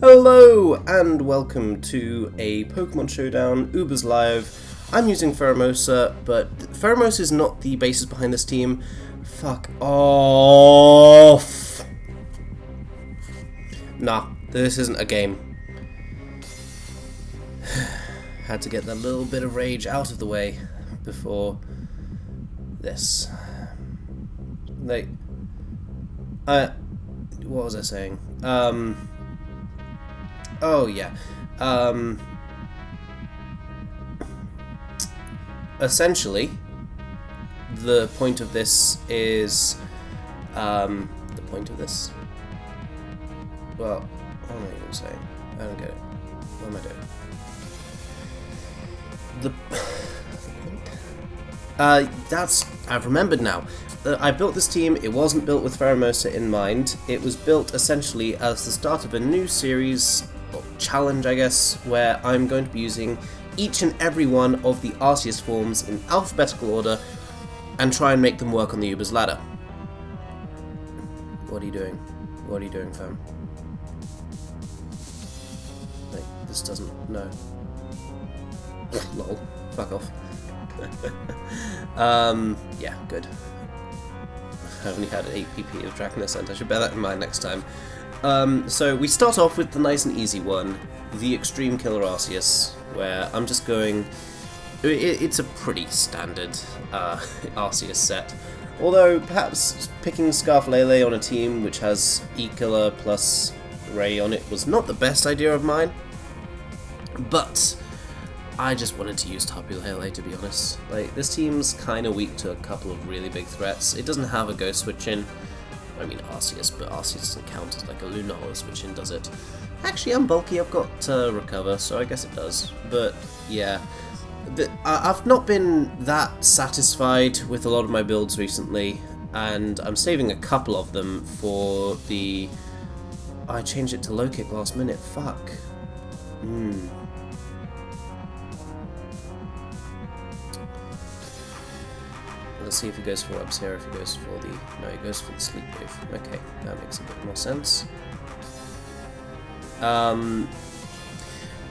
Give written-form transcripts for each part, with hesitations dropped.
Hello and welcome to a Pokemon Showdown Ubers Live. I'm using Pheromosa, but Pheromosa is not the basis behind this team. Fuck off! Nah, this isn't a game. Had to get that little bit of rage out of the way before this. What was I saying? Oh yeah. Essentially, the point of this is, Well, what am I even saying? I don't get it. What am I doing? The point? I've remembered now. I built this team. It wasn't built with Pheromosa in mind. It was built essentially as the start of a new series, or challenge I guess, where I'm going to be using each and every one of the Arceus forms in alphabetical order and try and make them work on the Uber's ladder. What are you doing? What are you doing, fam? Like, this doesn't... no. Lol. Fuck off. Yeah, good. I only had 8 PP of Dragon Ascent. I should bear that in mind next time. So we start off with the nice and easy one, the Extreme Killer Arceus, where I'm just going... It's a pretty standard Arceus set. Although, perhaps picking Scarflele on a team which has E-Killer plus Ray on it was not the best idea of mine. But I just wanted to use Tapu Lele, to be honest. Like, this team's kind of weak to a couple of really big threats. It doesn't have a Ghost Switch-In. I mean Arceus, but Arceus doesn't count as like a Lunala Switch-In, does it? Actually, I'm bulky, I've got Recover, so I guess it does. But, yeah. I've not been that satisfied with a lot of my builds recently, and I'm saving a couple of them for the... I changed it to Low Kick last minute, fuck. Let's see if he goes for Obsera, if he goes for the... no, he goes for the Sleep Wave. Okay, that makes a bit more sense.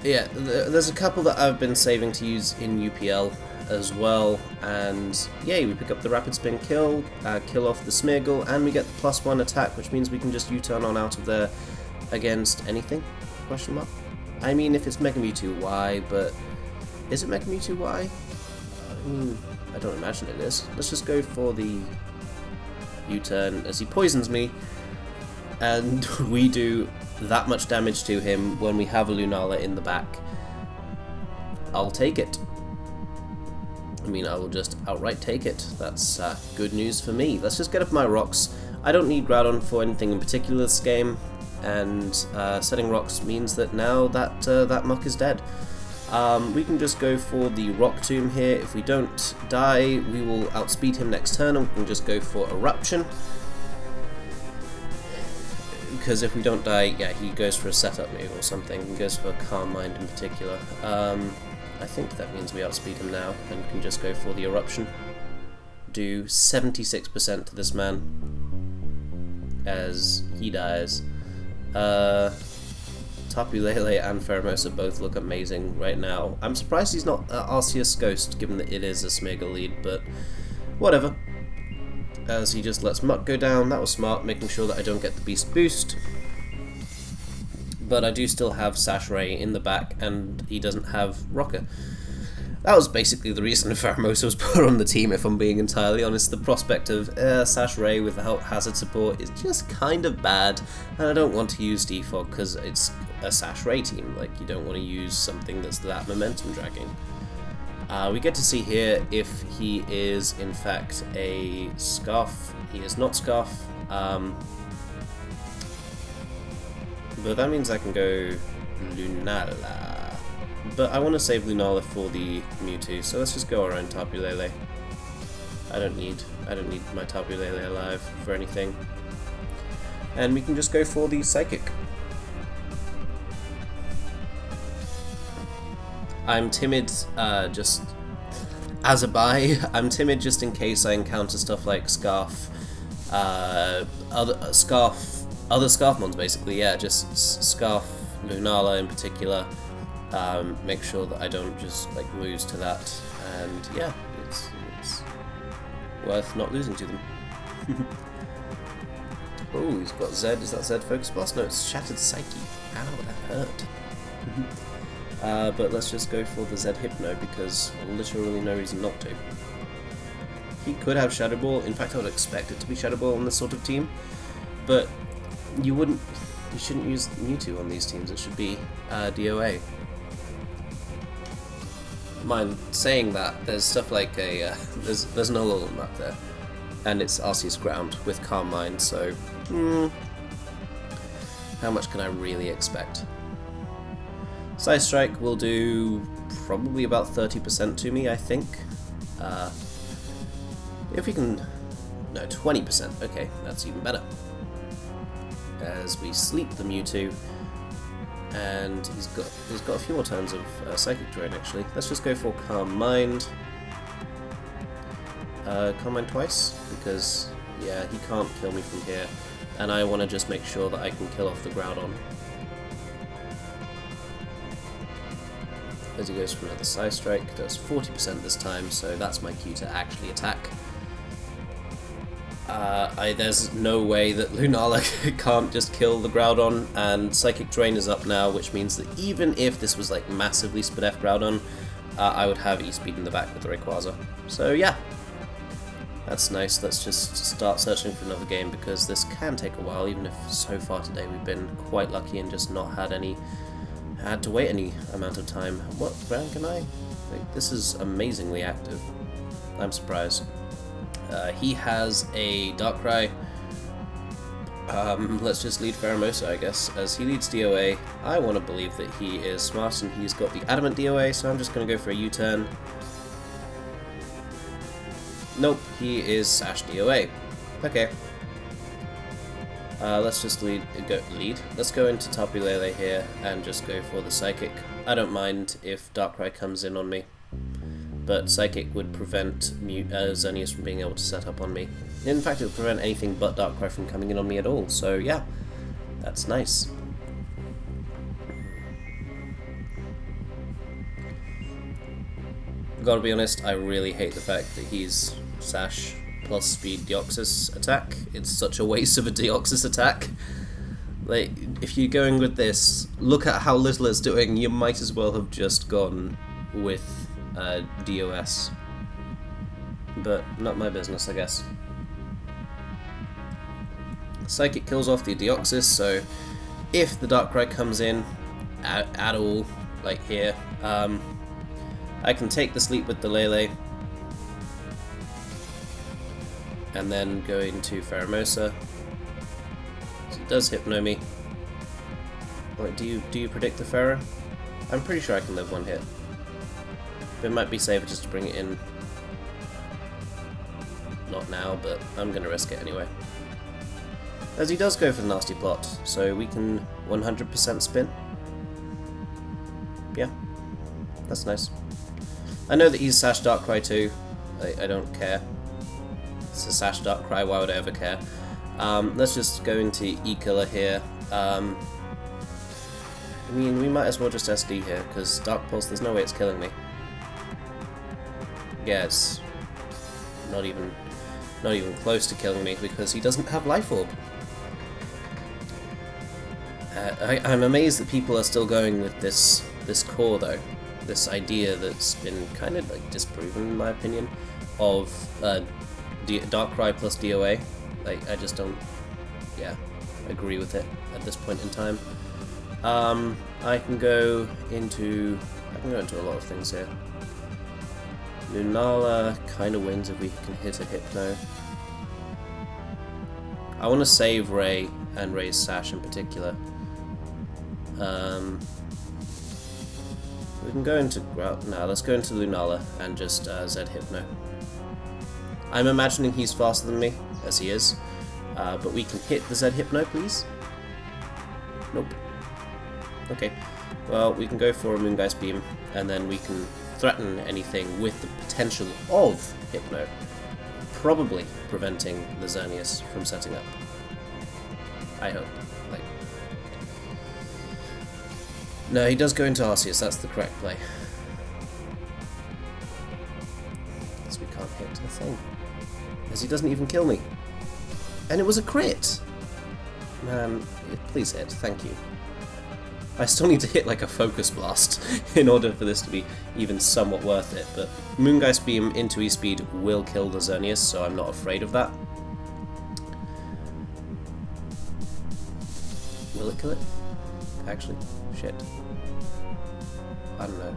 Yeah, there's a couple that I've been saving to use in UPL as well, and yay, we pick up the Rapid Spin kill, kill off the Smeargle, and we get the +1 attack, which means we can just U-turn on out of there against anything? Question mark? I mean, if it's Mega Mewtwo, why, but... is it Mega Mewtwo, why? I don't imagine it is. Let's just go for the U-turn as he poisons me, and we do that much damage to him when we have a Lunala in the back. I'll take it. I mean, I will just outright take it. That's good news for me. Let's just get up my rocks. I don't need Groudon for anything in particular this game, and setting rocks means that now that that muck is dead. We can just go for the Rock Tomb here. If we don't die, we will outspeed him next turn, and we can just go for Eruption. Because if we don't die, yeah, he goes for a setup move or something. He goes for Calm Mind in particular. I think that means we outspeed him now, and can just go for the Eruption. Do 76% to this man as he dies. Tapu Lele and Pheromosa both look amazing right now. I'm surprised he's not Arceus Ghost, given that it is a Smeargle lead, but whatever. As he just lets Muck go down. That was smart, making sure that I don't get the Beast Boost. But I do still have Sashray in the back, and he doesn't have Rocker. That was basically the reason Pheromosa was put on the team, if I'm being entirely honest. The prospect of Sashray without hazard support is just kind of bad, and I don't want to use Defog because it's a Sashray team. Like, you don't want to use something that's that momentum dragging. We get to see here if he is in fact a Scarf. He is not Scarf. But that means I can go Lunala. But I want to save Lunala for the Mewtwo, so let's just go around Tapu Lele. I don't need my Tapu Lele alive for anything. And we can just go for the Psychic. I'm timid, just as a buy. I'm timid just in case I encounter stuff like Scarf, other Scarfmons basically. Yeah, just Scarf Lunala in particular. Make sure that I don't just like lose to that, and yeah, it's worth not losing to them. Oh, he's got Z. Is that Z Focus Blast? No, it's Shattered Psyche. Ow, that hurt. But let's just go for the Z Hypno because literally no reason not to. He could have Shadow Ball. In fact, I would expect it to be Shadow Ball on this sort of team, but you shouldn't use Mewtwo on these teams. It should be DOA. Mind saying that, there's stuff like a there's no lull map there, and it's Arceus ground with Calm Mind, so how much can I really expect? Side Strike will do probably about 30% to me, I think. If we can, no, 20%. Okay, that's even better. As we sleep the Mewtwo. And he's got a few more turns of Psychic Drain actually. Let's just go for Calm Mind. Calm Mind twice, because yeah, he can't kill me from here, and I want to just make sure that I can kill off the Groudon. As he goes for another Side Strike, does 40% this time, so that's my cue to actually attack. There's no way that Lunala can't just kill the Groudon, and Psychic Drain is up now, which means that even if this was like massively Spadef Groudon, I would have E-Speed in the back with the Rayquaza. So yeah, that's nice. Let's just start searching for another game, because this can take a while, even if so far today we've been quite lucky and just not had to wait any amount of time. What round can I? Like, this is amazingly active. I'm surprised. He has a Darkrai. Let's just lead Pheromosa, I guess, as he leads DOA. I want to believe that he is smart and he's got the Adamant DOA, so I'm just going to go for a U-turn. Nope, he is Sash DOA. Okay. Let's just lead. Let's go into Tapu Lele here and just go for the Psychic. I don't mind if Darkrai comes in on me, but Psychic would prevent Xerneas from being able to set up on me. In fact, it would prevent anything but Darkrai from coming in on me at all, so yeah, that's nice. Gotta be honest, I really hate the fact that he's Sash plus Speed Deoxys attack. It's such a waste of a Deoxys attack. Like, if you're going with this, look at how little it's doing, you might as well have just gone with DOS. But not my business, I guess. Psychic kills off the Deoxys, so if the Darkrai comes in at all, like here, I can take the sleep with the Lele, and then go into Pheromosa. So it does Hypno me. Wait, do you predict the Pharaoh? I'm pretty sure I can live one hit. It might be safer just to bring it in. Not now, but I'm gonna risk it anyway. As he does go for the Nasty Plot, so we can 100% spin. Yeah, that's nice. I know that he's Sash Darkrai too. I don't care. It's a Sash Darkrai, why would I ever care? Let's just go into E-Killer here. I mean, we might as well just SD here, because Dark Pulse, there's no way it's killing me. Yeah, it's not even close to killing me, because he doesn't have Life Orb. I'm amazed that people are still going with this core though, this idea that's been kind of like disproven in my opinion, of Darkrai plus DOA. Like, I just don't, agree with it at this point in time. I can go into a lot of things here. Lunala kind of wins if we can hit a Hypno. I want to save Ray and Ray's Sash in particular. We can go into let's go into Lunala and just Z Hypno. I'm imagining he's faster than me, as he is, but we can hit the Z Hypno, please. Nope. Okay, well, we can go for a Moongeist Beam, and then we can threaten anything with the potential of Hypno, probably preventing the Xerneas from setting up. I hope. Like, No, he does go into Arceus, that's the correct play. Because we can't hit the thing. Because he doesn't even kill me. And it was a crit! Man, please hit, thank you. I still need to hit like a focus blast in order for this to be even somewhat worth it, but Moongeist Beam into E-Speed will kill the Xerneas, so I'm not afraid of that. Will it kill it? Actually, shit. I don't know.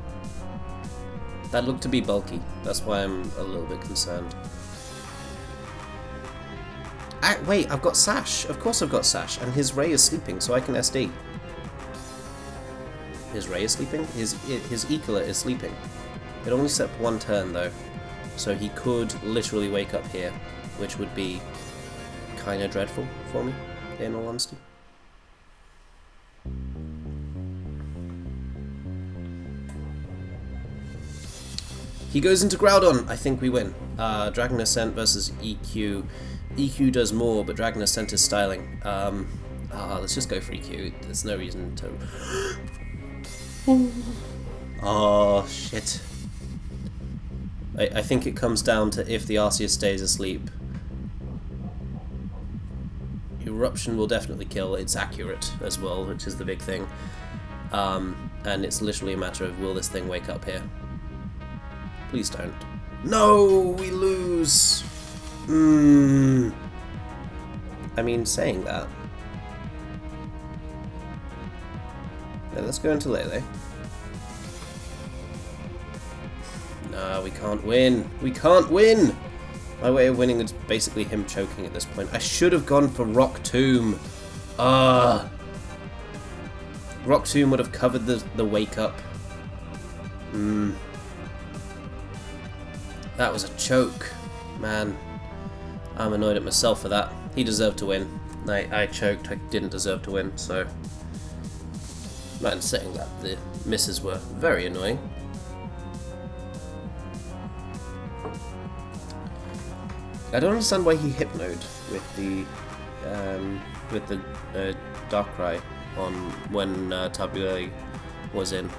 That looked to be bulky, that's why I'm a little bit concerned. Wait, I've got Sash! Of course I've got Sash, and his Ray is sleeping, so I can SD. His Ray is sleeping? His E-Killer is sleeping. It only set one turn though, so he could literally wake up here, which would be kinda dreadful for me, in all honesty. He goes into Groudon! I think we win. Dragon Ascent versus EQ. EQ does more, but Dragon Ascent is styling. Let's just go for EQ. There's no reason to... Oh, shit. I think it comes down to if the Arceus stays asleep. Eruption will definitely kill. It's accurate as well, which is the big thing. And it's literally a matter of, will this thing wake up here? Please don't. No! We lose! I mean, saying that... Yeah, let's go into Lele. No, we can't win. We can't win! My way of winning is basically him choking at this point. I should have gone for Rock Tomb. Rock Tomb would have covered the wake up. That was a choke. Man, I'm annoyed at myself for that. He deserved to win. I choked. I didn't deserve to win, so... Man, saying that, the misses were very annoying. I don't understand why he Hypnoed with the Darkrai on when Tabule was in,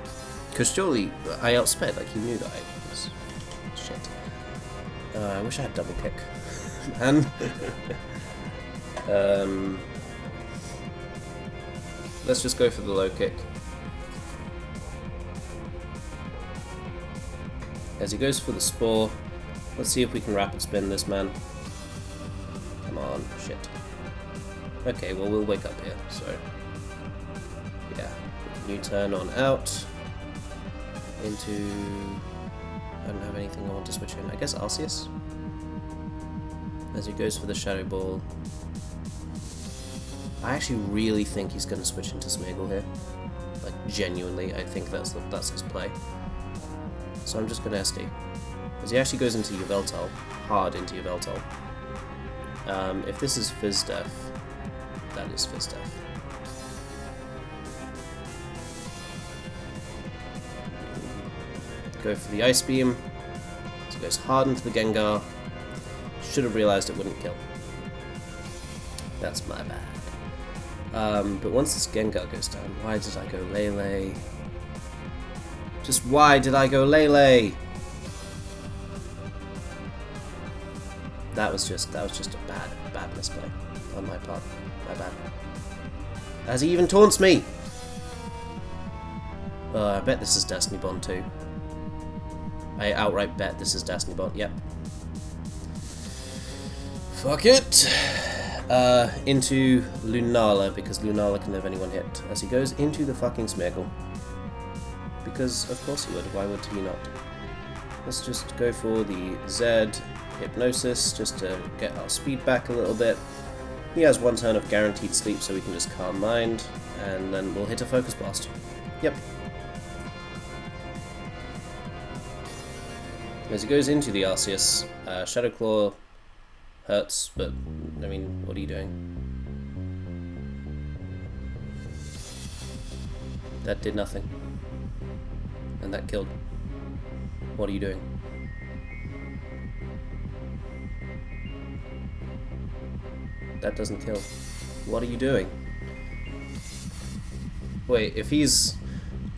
because surely I outsped. Like, he knew that I was shit. I wish I had double kick, man. Let's just go for the low kick. As he goes for the Spore, let's see if we can rapid spin this man. Come on, shit. Okay, well, we'll wake up here, so... Yeah. New turn on out. Into... I don't have anything I want to switch in. I guess Arceus? As he goes for the Shadow Ball. I actually really think he's going to switch into Smeargle here. Like, genuinely, I think that's his play. So I'm just going to SD. As he actually goes into Yveltal, hard into Yveltal. If this is Fizz Def, that is Fizz Def. Go for the Ice Beam. So it goes hard into the Gengar. Should have realized it wouldn't kill. That's my bad. But once this Gengar goes down, why did I go Lele? Just why did I go Lele? That was just a bad misplay on my part. My bad. As he even taunts me! I bet this is Destiny Bond too. I outright bet this is Destiny Bond, yep. Fuck it! Into Lunala, because Lunala can have anyone hit. As he goes into the fucking Smeargle. Because of course he would, why would he not? Let's just go for the Z Hypnosis, just to get our speed back a little bit. He has one turn of guaranteed sleep, so we can just Calm Mind, and then we'll hit a Focus Blast. Yep. As he goes into the Arceus, Shadow Claw hurts, but, I mean, what are you doing? That did nothing. And that killed. What are you doing? That doesn't kill. What are you doing? Wait, if he's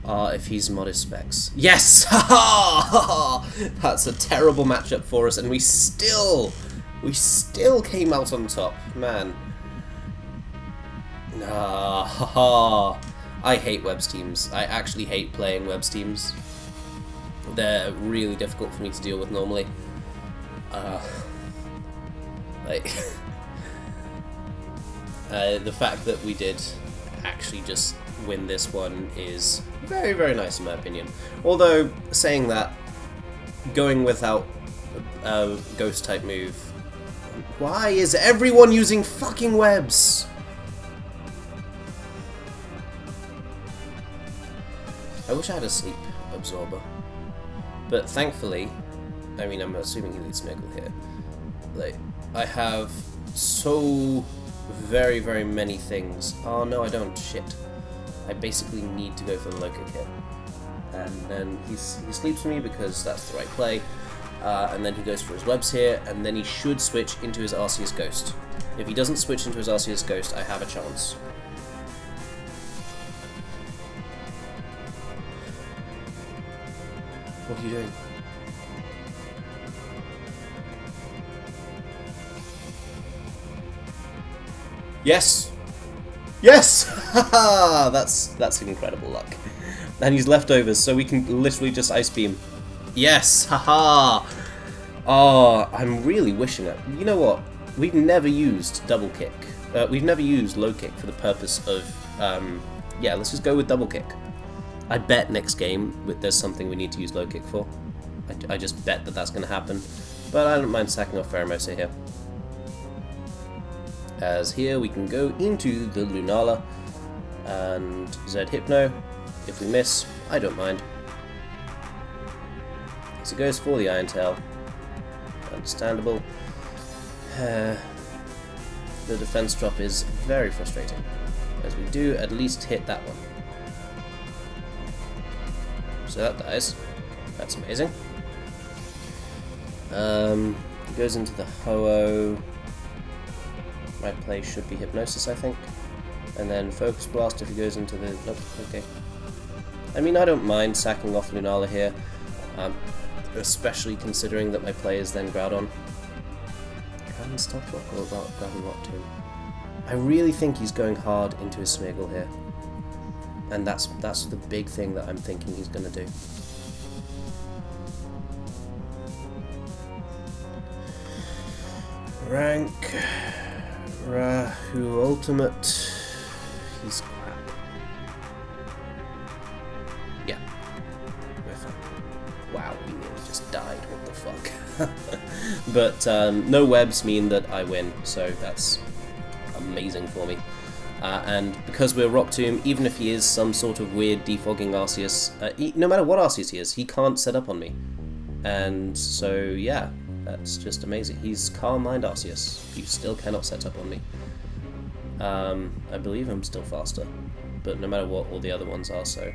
If he's modest specs. Yes! Ha! That's a terrible matchup for us, and we still came out on top. Man. I hate webs teams. I actually hate playing webs teams. They're really difficult for me to deal with normally. The fact that we did actually just win this one is very, very nice in my opinion. Although, saying that, going without a ghost type move, why is everyone using fucking webs? I wish I had a sleep absorber, but thankfully, I mean, I'm assuming he leads Smiggle here. Like, I have so very, very many things. Oh no, I don't. Shit. I basically need to go for the low kick here. And then he sleeps me because that's the right play. And then he goes for his webs here, and then he should switch into his Arceus Ghost. If he doesn't switch into his Arceus Ghost, I have a chance. What are you doing? Yes! Yes! Haha! That's incredible luck. And he's leftovers, so we can literally just Ice Beam. Yes! Haha! Oh, I'm really wishing it. You know what? We've never used double kick. We've never used low kick for the purpose of, yeah, let's just go with double kick. I bet next game there's something we need to use low kick for. I just bet that that's going to happen. But I don't mind sacking off Pheromosa here. As here we can go into the Lunala and Z Hypno. If we miss, I don't mind. So it goes for the Iron Tail. Understandable. The defense drop is very frustrating, as we do at least hit that one. So that dies. That's amazing. He goes into the Ho-Oh. My play should be Hypnosis, I think. And then Focus Blast if he goes into the... Nope, okay. I mean, I don't mind sacking off Lunala here, especially considering that my play is then Groudon. Groudon Stealth Rock or Groudon Rock Tomb? I really think he's going hard into his Smeargle here. And that's the big thing that I'm thinking he's going to do. Rank... Rahu Ultimate. He's crap. Yeah. We're fine. Wow, we nearly just died. What the fuck? But no webs mean that I win, so that's amazing for me. And because we're Rock Tomb, even if he is some sort of weird defogging Arceus, no matter what Arceus he is, he can't set up on me. And so, yeah. That's just amazing. He's Calm Mind Arceus. You still cannot set up on me. I believe I'm still faster, but no matter what, all the other ones are, so...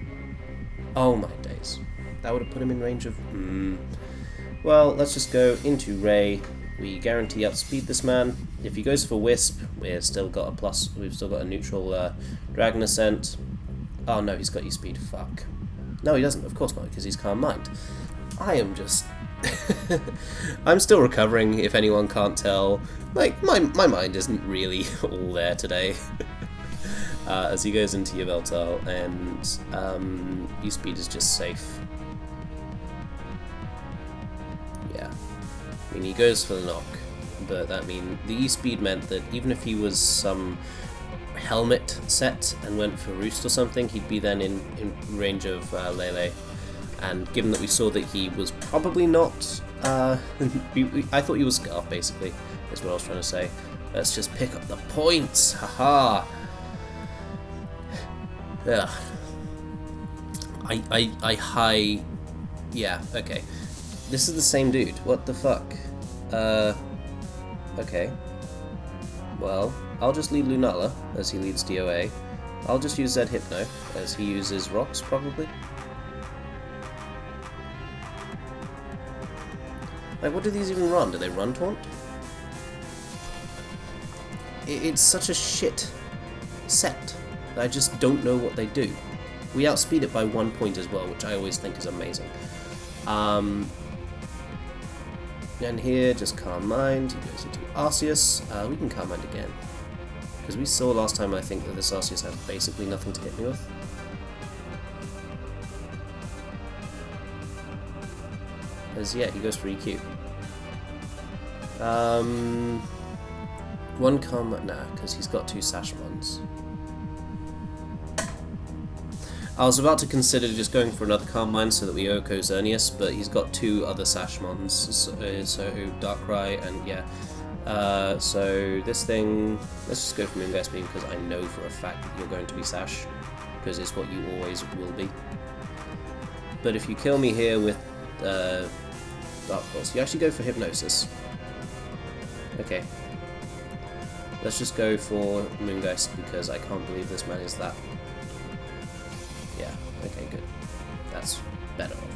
Oh my days. That would have put him in range of... Well, let's just go into Ray. We guarantee outspeed this man. If he goes for Wisp, we've still got a plus. We've still got a neutral Dragon Ascent. Oh no, he's got E-Speed. Fuck. No, he doesn't. Of course not, because he's Calm Mind. I am just... I'm still recovering, if anyone can't tell. Like, my mind isn't really all there today. As he goes into Yveltal, and E-Speed is just safe. Yeah. I mean, he goes for the knock, but that means the E-Speed meant that even if he was some helmet set and went for Roost or something, he'd be then in range of Lele. And given that we saw that he was probably not, I thought he was Scarf, basically, is what I was trying to say. Let's just pick up the points, haha! Ugh. Yeah, okay. This is the same dude, what the fuck? Okay. Well, I'll just lead Lunala, as he leads DOA. I'll just use Z Hypno, as he uses Rocks, probably. Like, what do these even run? Do they run Taunt? It's such a shit set that I just don't know what they do. We outspeed it by 1 point as well, which I always think is amazing. And here, just Calm Mind. He goes into Arceus. We can Calm Mind again. Because we saw last time, I think, that this Arceus had basically nothing to hit me with. As yeah, he goes for EQ. One Calm Mind, nah, because he's got 2 Sashmons. I was about to consider just going for another Calm Mind so that we Oko Xerneas, but he's got 2 other Sashmons, so Darkrai and yeah. So this thing, let's just go for Moongeist Beam because I know for a fact that you're going to be Sash, because it's what you always will be. But if you kill me here with Dark Pulse, you actually go for Hypnosis. Okay. Let's just go for Moongeist because I can't believe this man is that. Yeah, okay, good. That's better of me.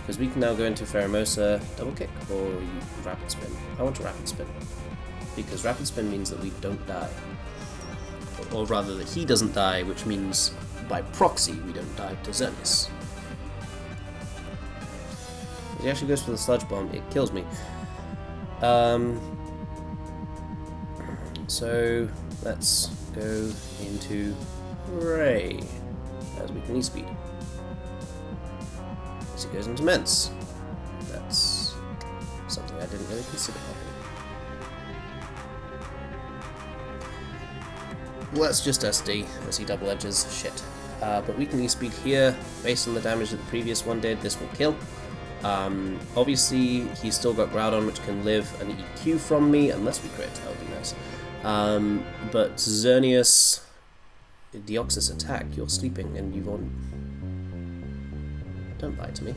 Because we can now go into Pheromosa, Double Kick, or Rapid Spin. I want to Rapid Spin. Because Rapid Spin means that we don't die. Or rather that he doesn't die, which means by proxy we don't die to Xerneas. If he actually goes for the Sludge Bomb, it kills me. So let's go into Ray as we can E-Speed. As he goes into Mence. That's something I didn't really consider happening. Let's just SD as he double edges. Shit. But we can E-Speed here. Based on the damage that the previous one did, this will kill. Obviously, he's still got Groudon, which can live an EQ from me, unless we crit. That would be nice. But Xerneas, Deoxys attack, you're sleeping and you won't. Don't lie to me.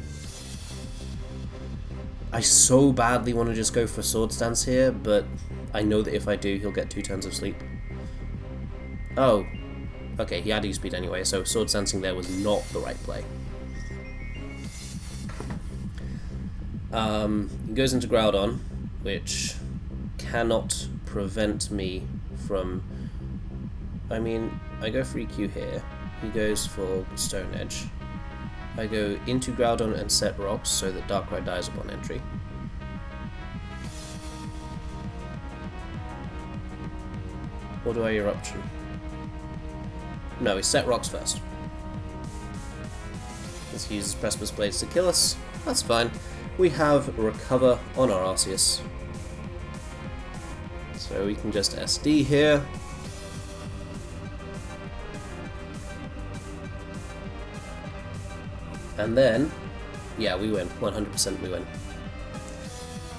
I so badly want to just go for Swords Dance here, but I know that if I do, he'll get 2 turns of sleep. Oh, okay, he had E-Speed anyway, so Swords Dancing there was not the right play. He goes into Groudon, which cannot prevent me from... I mean, I go for EQ here, he goes for Stone Edge. I go into Groudon and set rocks so that Darkrai dies upon entry. Or do I Eruption? No, we set rocks first. Let's use Precipice Blades to kill us. That's fine. We have Recover on our Arceus. So we can just SD here. And then, yeah, we win. 100% we win.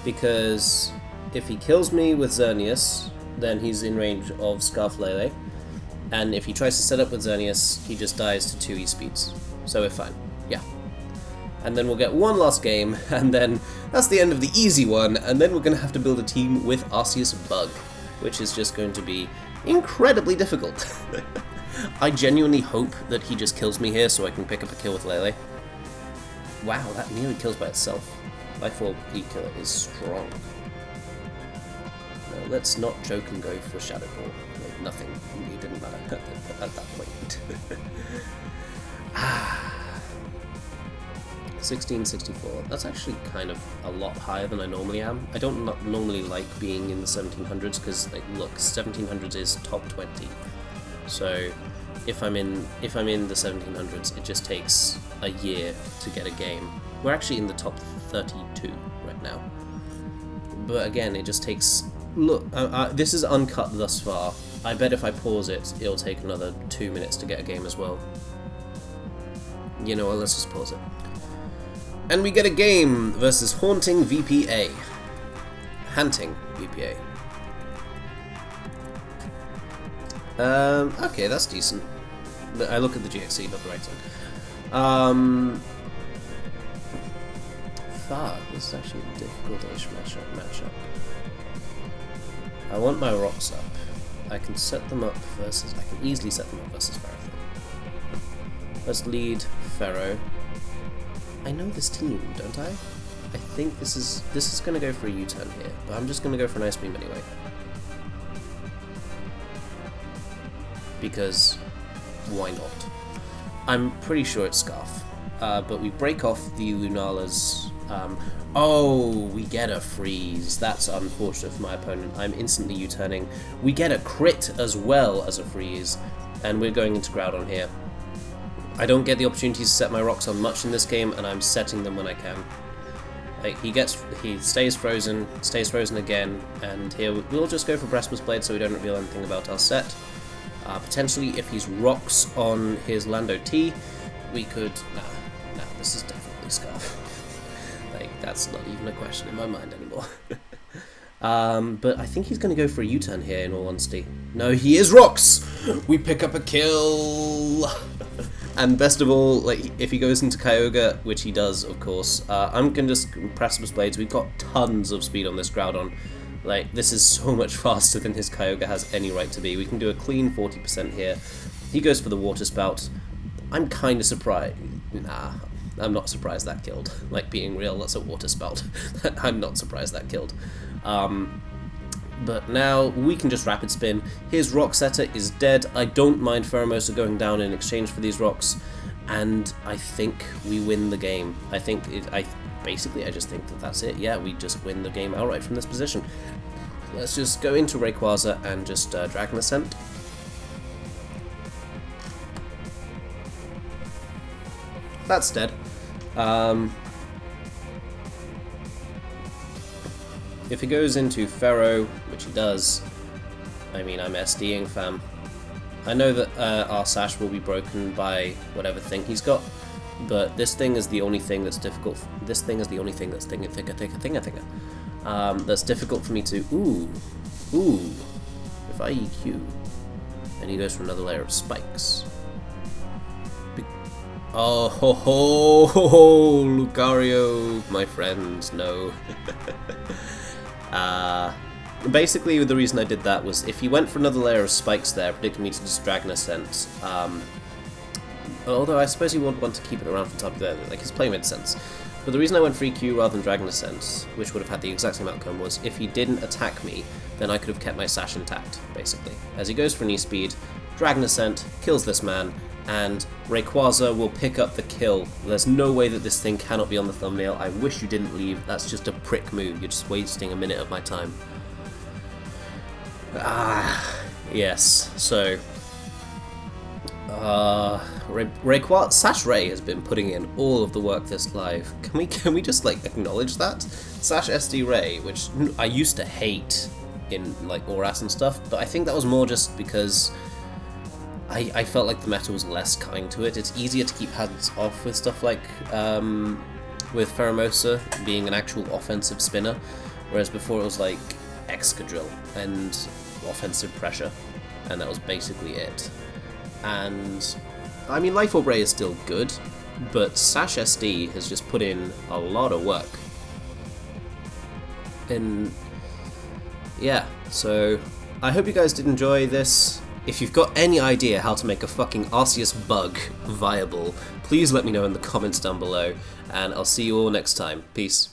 Because if he kills me with Xerneas, then he's in range of Scarflele. And if he tries to set up with Xerneas, he just dies to 2 E-Speeds. So we're fine. Yeah. And then we'll get one last game, and then that's the end of the easy one, and then we're going to have to build a team with Arceus Bug, which is just going to be incredibly difficult. I genuinely hope that he just kills me here so I can pick up a kill with Lele. Wow, that nearly kills by itself. Life Orb E-Killer is strong. No, let's not joke and go for Shadow Ball. Like, nothing. It didn't matter at that point. 1664. That's actually kind of a lot higher than I normally am. I don't normally like being in the 1700s because, like, look, 1700s is top 20. So if I'm in the 1700s, it just takes a year to get a game. We're actually in the top 32 right now. But again, it just takes... Look, this is uncut thus far. I bet if I pause it, it'll take another 2 minutes to get a game as well. You know what, let's just pause it. And we get a game versus Haunting VPA. Hunting VPA. Okay, that's decent. But I look at the GXC, not the right side. Fuck, this is actually a difficult-ish matchup. I want my rocks up. I can set them up versus... I can easily set them up versus Aberforth. Let's lead Pharaoh. I know this team, don't I? I think this is going to go for a U-turn here, but I'm just going to go for an Ice Beam anyway. Because why not? I'm pretty sure it's Scarf. But we break off the Lunala's... oh, we get a freeze. That's unfortunate for my opponent. I'm instantly U-turning. We get a crit as well as a freeze, and we're going into Groudon here. I don't get the opportunity to set my rocks on much in this game, and I'm setting them when I can. Like, he stays frozen again, and here we'll just go for Breastmas Blade so we don't reveal anything about our set. Potentially, if he's rocks on his Lando T, we could... Nah, this is definitely Scarf. Like, that's not even a question in my mind anymore. But I think he's going to go for a U-turn here, in all honesty. No, he is rocks! We pick up a kill! And best of all, like, if he goes into Kyogre, which he does, of course, I'm going to just Breastmas Blades. We've got tons of speed on this Groudon. Like, this is so much faster than his Kyogre has any right to be. We can do a clean 40% here. He goes for the Water Spout. I'm kind of surprised. Nah, I'm not surprised that killed. Like, being real, that's a Water Spout. I'm not surprised that killed. But now we can just Rapid Spin. His Rock Setter is dead. I don't mind Pheromosa going down in exchange for these rocks, and I think we win the game. I just think that that's it. Yeah, we just win the game outright from this position. Let's just go into Rayquaza and just Dragon Ascent. That's dead. If he goes into Pharaoh, which he does, I mean, I'm SDing, fam. I know that our Sash will be broken by whatever thing he's got, but this thing is the only thing that's difficult. This thing is the only thing that's that's difficult for me to. Ooh. If I EQ, and he goes for another layer of spikes. Oh ho, Lucario, my friend, no. Basically, the reason I did that was if he went for another layer of spikes there, predicting me to just Dragon Ascent. Although I suppose he would want to keep it around for the top of there, like his play made sense. But the reason I went for EQ rather than Dragon Ascent, which would have had the exact same outcome, was if he didn't attack me, then I could have kept my Sash intact, basically. As he goes for knee speed, Dragon Ascent kills this man, and Rayquaza will pick up the kill. There's no way that this thing cannot be on the thumbnail. I wish you didn't leave. That's just a prick move. You're just wasting a minute of my time. Yes. So, Rayquaza, Sash Ray has been putting in all of the work this live. Can we just like acknowledge that? Sash SD Ray, which I used to hate in like Auras and stuff, but I think that was more just because I felt like the meta was less kind to it. It's easier to keep hands off with stuff like with Pheromosa being an actual offensive spinner, whereas before it was like Excadrill and offensive pressure, and that was basically it. And I mean, Life Orb Ray is still good, but Sash SD has just put in a lot of work. And yeah, so I hope you guys did enjoy this. If you've got any idea how to make a fucking Arceus bug viable, please let me know in the comments down below, and I'll see you all next time. Peace.